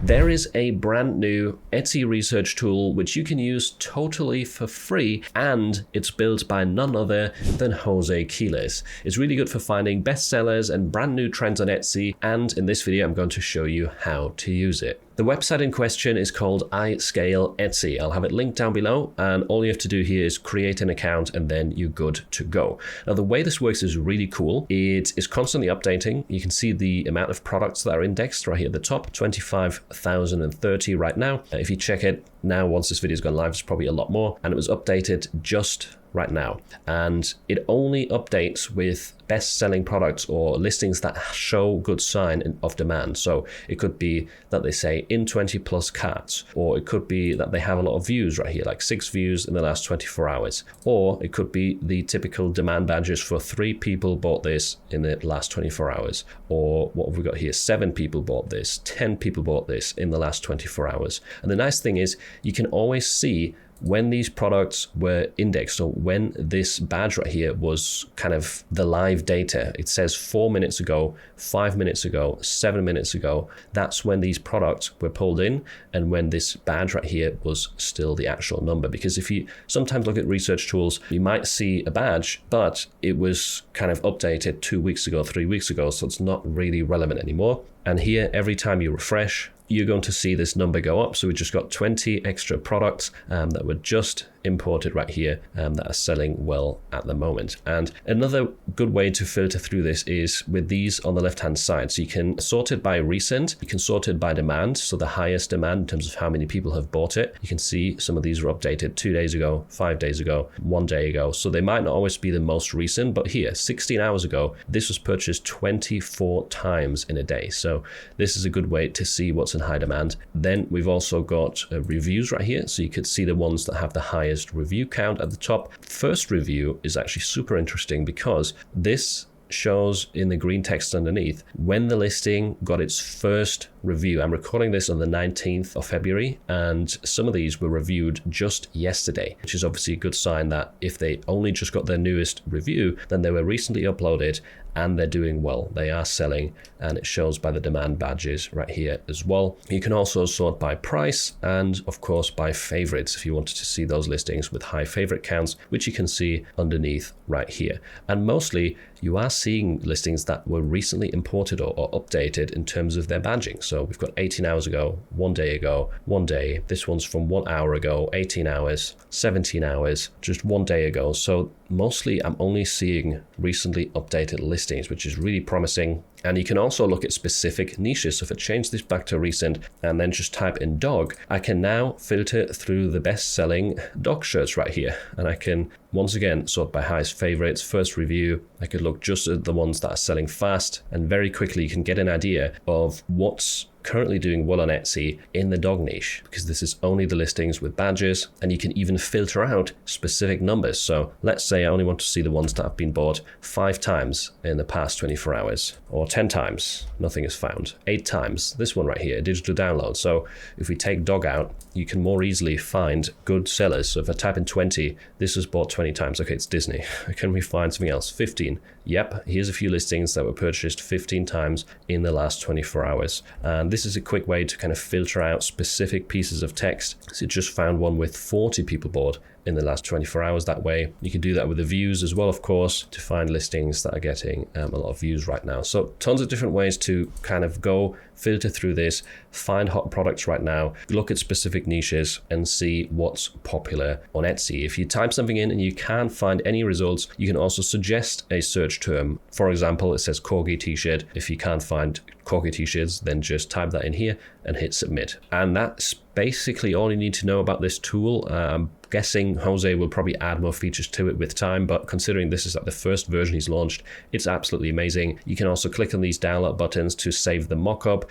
There is a brand new Etsy research tool which you can use totally for free, and it's built by none other than Jose Quiles. It's really good for finding bestsellers and brand new trends on Etsy, and in this video I'm going to show you how to use it. The website in question is called iScale Etsy. I'll have it linked down below, and all you have to do here is create an account and then you're good to go. Now the way this works is really cool. It is constantly updating. You can see the amount of products that are indexed right here at the top, 25,030 right now. If you check it now, once this video's gone live, it's probably a lot more, and it was updated just right now. And it only updates with best-selling products or listings that show good sign of demand. So it could be that they say in 20 plus carts, or it could be that they have a lot of views right here, like 6 views in the last 24 hours. Or it could be the typical demand badges for 3 people bought this in the last 24 hours. Or what have we got here? 7 people bought this, 10 people bought this in the last 24 hours. And the nice thing is you can always see when these products were indexed, or when this badge right here was kind of the live data. It says 4 minutes ago, 5 minutes ago, 7 minutes ago. That's when these products were pulled in, and when this badge right here was still the actual number. Because if you sometimes look at research tools, you might see a badge, but it was kind of updated 2 weeks ago, 3 weeks ago, so it's not really relevant anymore. And here, every time you refresh, you're going to see this number go up. So we just got 20 extra products that were just imported right here that are selling well at the moment. And another good way to filter through this is with these on the left hand side. So you can sort it by recent, you can sort it by demand, so the highest demand in terms of how many people have bought it. You can see some of these were updated 2 days ago, 5 days ago, 1 day ago, so they might not always be the most recent, but here 16 hours ago this was purchased 24 times in a day. So this is a good way to see what's in high demand. Then we've also got reviews right here, so you could see the ones that have the highest review count at the top. First review is actually super interesting because this shows in the green text underneath when the listing got its first review. I'm recording this on the 19th of February, and some of these were reviewed just yesterday, which is obviously a good sign that if they only just got their newest review, then they were recently uploaded and they're doing well. They are selling, and it shows by the demand badges right here as well. You can also sort by price and of course by favorites if you wanted to see those listings with high favorite counts, which you can see underneath right here. And mostly you are seeing listings that were recently imported or updated in terms of their badging. So we've got 18 hours ago, 1 day ago, 1 day. This one's from 1 hour ago, 18 hours, 17 hours, just 1 day ago. So mostly I'm only seeing recently updated listings, which is really promising. And you can also look at specific niches. So if I change this back to recent and then just type in dog, I can now filter through the best-selling dog shirts right here. And I can once again sort by highest favorites, first review. I could look just at the ones that are selling fast, and very quickly you can get an idea of what's currently doing well on Etsy in the dog niche, because this is only the listings with badges, and you can even filter out specific numbers. So let's say I only want to see the ones that have been bought 5 times in the past 24 hours, or 10 times, nothing is found, 8 times, this one right here, digital download. So if we take dog out, you can more easily find good sellers. So if I type in 20, this was bought 20 times, okay, it's Disney. Can we find something else? 15, yep, here's a few listings that were purchased 15 times in the last 24 hours. And this is a quick way to kind of filter out specific pieces of text. So it just found one with 40 people bought in the last 24 hours that way. You can do that with the views as well, of course, to find listings that are getting a lot of views right now. So tons of different ways to kind of go filter through this, find hot products right now, look at specific niches and see what's popular on Etsy. If you type something in and you can't find any results, you can also suggest a search term. For example, it says corgi t-shirt. If you can't find corgi t-shirts, then just type that in here and hit submit. And that's basically all you need to know about this tool. Guessing Jose will probably add more features to it with time, but considering this is like the first version he's launched, it's absolutely amazing. You can also click on these download buttons to save the mockup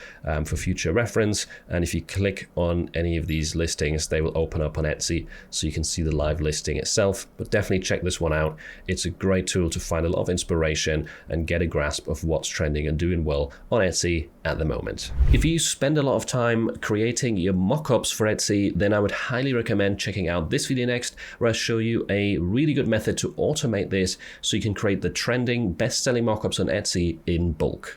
for future reference, and if you click on any of these listings, they will open up on Etsy so you can see the live listing itself. But definitely check this one out. It's a great tool to find a lot of inspiration and get a grasp of what's trending and doing well on Etsy at the moment. If you spend a lot of time creating your mockups for Etsy, then I would highly recommend checking out this video next, where I show you a really good method to automate this so you can create the trending best-selling mockups on Etsy in bulk.